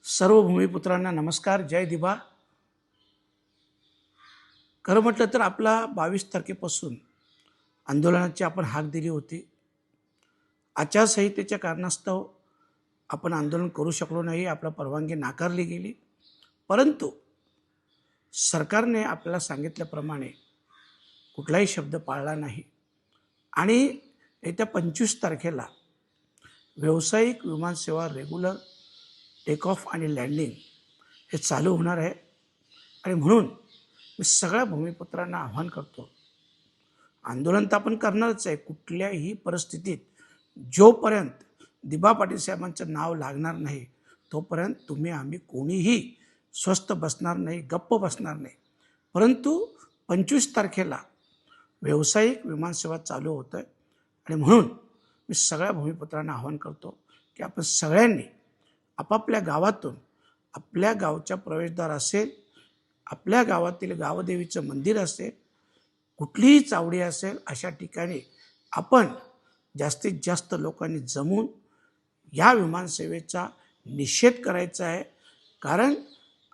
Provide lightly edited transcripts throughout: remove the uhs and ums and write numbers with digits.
सर्व भूमिपुत्रांना नमस्कार, जय दिबा. खरं म्हटलं तर आपला 22 तारखेपासून आंदोलनाची आपण हाक दिली होती. आचारसंहितेच्या कारणास्तव आपण आंदोलन करू शकलो नाही, आपला परवानगी नाकारली गेली. परंतु सरकारने आपल्याला सांगितल्याप्रमाणे कुठलाही शब्द पाळला नाही आणि येत्या 25 तारखेला व्यावसायिक विमानसेवा रेग्युलर टेक ऑफ आणि लँडिंग हे चालू होणार आहे. आणि म्हणून मी सगळ्या भूमिपुत्रांना आव्हान करतो, आंदोलन तर आपण करणारच आहे. कुठल्याही परिस्थितीत जोपर्यंत दिबा पाटील साहेबांचं नाव लागणार नाही तोपर्यंत तुम्ही आम्ही कोणीही स्वस्थ बसणार नाही, गप्प बसणार नाही. परंतु 25 तारखेला व्यावसायिक विमानसेवा चालू होतं आहे आणि म्हणून मी सगळ्या भूमिपुत्रांना आव्हान करतो की आपण सगळ्यांनी आपापल्या गावातून, आपल्या गावच्या प्रवेशद्वार असेल, आपल्या गावातील गावदेवीचं मंदिर असेल, कुठलीही चावडी असेल, अशा ठिकाणी आपण जास्तीत जास्त लोकांनी जमून या विमानसेवेचा निषेध करायचा आहे. कारण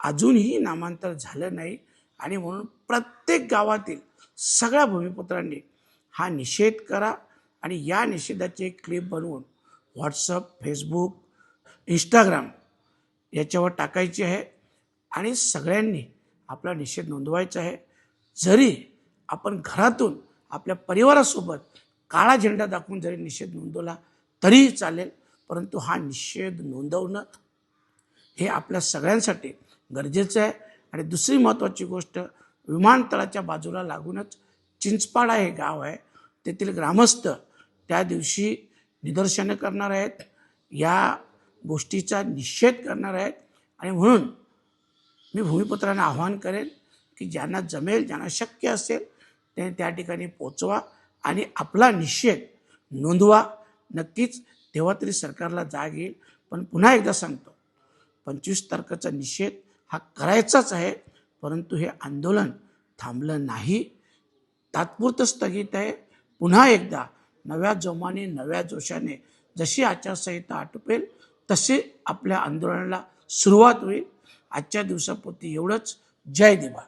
अजूनही नामांतर झालं नाही आणि म्हणून प्रत्येक गावातील सगळ्या भूमिपुत्रांनी हा निषेध करा आणि या निषेधाची एक क्लिप बनवून व्हॉट्सअप, फेसबुक, इंस्टाग्राम याच्यावर टाकायची आहे आणि सगळ्यांनी आपला निषेध नोंदवायचा आहे. जरी आपण घरातून आपल्या परिवारासोबत काळा झेंडा दाखवून जरी निषेध नोंदवला तरीही चालेल, परंतु हा निषेध नोंदवणं हे आपल्या सगळ्यांसाठी गरजेचं आहे. आणि दुसरी महत्त्वाची गोष्ट, विमानतळाच्या बाजूला लागूनच चिंचपाडा हे गाव आहे, तेथील ग्रामस्थ त्या दिवशी निदर्शनं करणार आहेत, या गोष्टीचा निषेध करणार आहेत. आणि म्हणून मी भूमिपुत्रांना आव्हान करेन की ज्यांना जमेल, ज्यांना शक्य असेल ते त्या ठिकाणी पोचवा आणि आपला निषेध नोंदवा. नक्कीच तेव्हा तरी सरकारला जाग येईल. पण पुन्हा एकदा सांगतो, 25 तारखेचा निषेध हा करायचाच आहे, परंतु हे आंदोलन थांबलं नाही, तात्पुरतं स्थगित आहे. पुन्हा एकदा नव्या जोमाने, नव्या जोशाने जशी आचारसंहिता आटोपेल तसे आपल्या आंदोलनाला सुरुवात होईल. आजच्या दिवसापुरती एवढंच. जय दिबा.